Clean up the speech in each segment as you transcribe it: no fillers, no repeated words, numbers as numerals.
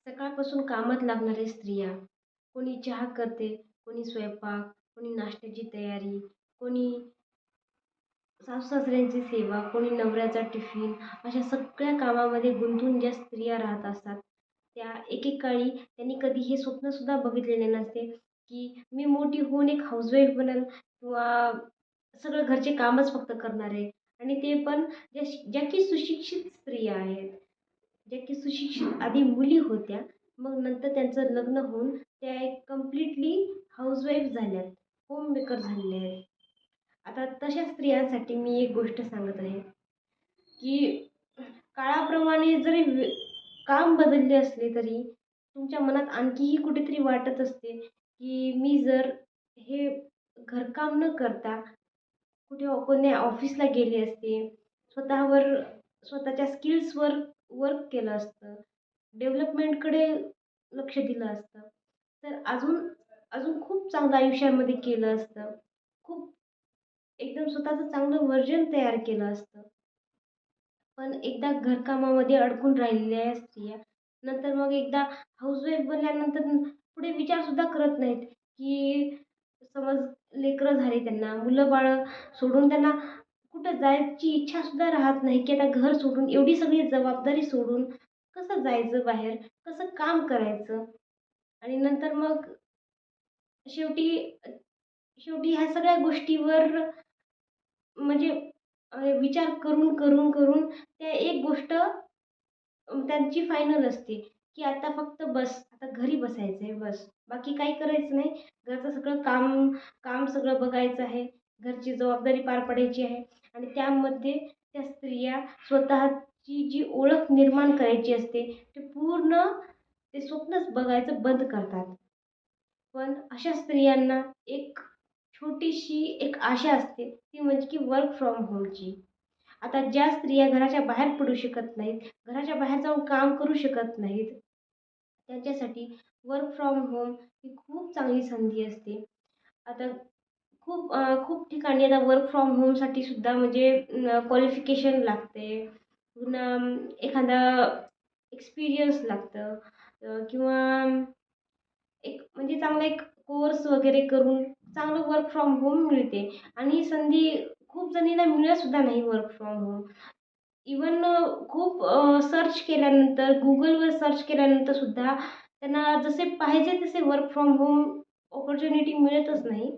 सकाळपासून कामात लागणाऱ्या स्त्रिया, कोणी चहा करते, कोणी स्वयंपाक, कोणी नाश्त्याची तयारी, कोणी सासू-सासऱ्यांची सेवा, कोणी नवऱ्याचा टिफिन, अशा सगळ्या कामामध्ये गुंतून ज्या स्त्रिया राहत असतात, त्या एकेकाळी त्यांनी कधी हे स्वप्नसुद्धा बघितलेले नसते, की मी मोठी होऊन एक हाऊसवाईफ बनेल किंवा सगळं घरचे कामच फक्त करणार आहे. आणि ते पण ज्या की सुशिक्षित स्त्रिया आहेत. ज्या की सुशिक्षित आधी मुली होत्या, मग नंतर त्यांचं लग्न होऊन त्या एक कंप्लीटली हाऊसवाईफ झाल्यात, होममेकर झालेल्या आहेत. आता तशा स्त्रियांसाठी मी एक गोष्ट सांगत आहे, की काळाप्रमाणे जरी काम बदलले असले तरी तुमच्या मनात आणखीही कुठेतरी वाटत असते, की मी जर हे घरकाम न करता कुठे कोण्या ऑफिसला गेले असते, स्वतःवर स्वतःच्या स्किल्सवर वर्क केलं असतं, डेव्हलपमेंटकडे लक्ष दिलं असतं, तर अजून अजून खूप चांगलं आयुष्यामध्ये केलं असतं. खूप एकदम स्वतःचं चांगलं व्हर्जन तयार केलं असतं. पण एकदा घरकामामध्ये अडकून राहिलेल्या या स्त्रिया नंतर मग एकदा हाऊसवाईफ बनल्यानंतर पुढे विचारसुद्धा करत नाहीत, की समज लेकरं झाली त्यांना, मुलं-बाळं सोडून त्यांना कुठं जायची इच्छासुद्धा राहत नाही, की आता घर सोडून एवढी सगळी जबाबदारी सोडून कसं जायचं बाहेर, कसं काम करायचं आणि नंतर मग शेवटी शेवटी ह्या सगळ्या गोष्टीवर म्हणजे विचार करून त्या एक गोष्ट त्यांची फायनल असते, की आता फक्त बस, आता घरी बसायचं आहे बस. बाकी काही करायचं नाही. घरचं सगळं काम काम सगळं बघायचं आहे. घरची जबाबदारी पार पाडायची आहे आणि त्यामध्ये त्या स्त्रिया स्वतःची जी ओळख निर्माण करायची असते, ते पूर्ण ते स्वप्नच बघायचं बंद करतात. पण अशा स्त्रियांना एक छोटीशी एक आशा असते, ती म्हणजे की वर्क फ्रॉम होमची. आता ज्या स्त्रिया घराच्या बाहेर पडू शकत नाहीत, घराच्या बाहेर जाऊन काम करू शकत नाहीत, त्यांच्यासाठी वर्क फ्रॉम होम ही खूप चांगली संधी असते. आता खूप ठिकाणी आता वर्क फ्रॉम होमसाठी सुद्धा म्हणजे क्वालिफिकेशन लागते. पुन्हा एखादा एक्सपिरियन्स लागतं किंवा एक म्हणजे चांगला एक कोर्स वगैरे करून चांगलं वर्क फ्रॉम होम मिळते आणि ही संधी खूप जणींना मिळतसुद्धा नाही वर्क फ्रॉम होम. इवन खूप सर्च केल्यानंतर Googleवर सर्च केल्यानंतर सुद्धा त्यांना जसे पाहिजे तसे वर्क फ्रॉम होम अपॉर्च्युनिटी मिळतच नाही.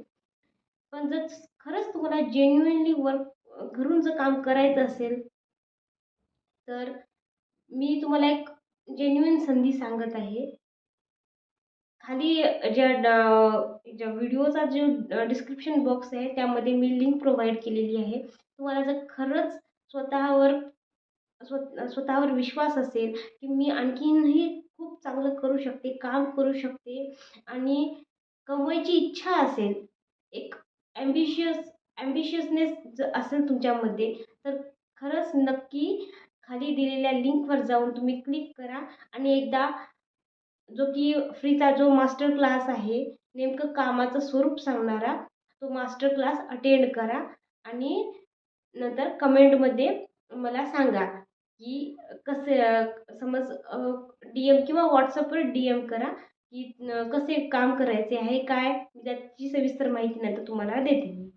पण जर खरंच तुम्हाला जेन्युइनली वर्क घरून जर काम करायचं असेल, तर मी तुम्हाला एक जेन्युइन संधी सांगत आहे. खाली ज्या व्हिडिओचा जो डिस्क्रिप्शन बॉक्स आहे, त्यामध्ये मी लिंक प्रोव्हाईड केलेली आहे. तुम्हाला जर खरंच स्वतःवर स्वतःवर विश्वास असेल, की मी आणखीनही खूप चांगलं करू शकते, काम करू शकते आणि कमवायची इच्छा असेल, एक ॲम्बिशियसनेस जर असेल तुमच्यामध्ये, तर खरंच नक्की खाली दिलेल्या लिंकवर जाऊन तुम्ही क्लिक करा आणि एकदा जो की फ्रीचा जो मास्टर क्लास आहे, नेमकं कामाचं स्वरूप सांगणारा, तो मास्टर क्लास अटेंड करा आणि नंतर कमेंटमध्ये मला सांगा, की कसे समज DM किंवा WhatsAppवर DM करा, की कसे काम करायचे आहे, काय त्याची सविस्तर माहिती नंतर तुम्हाला देते.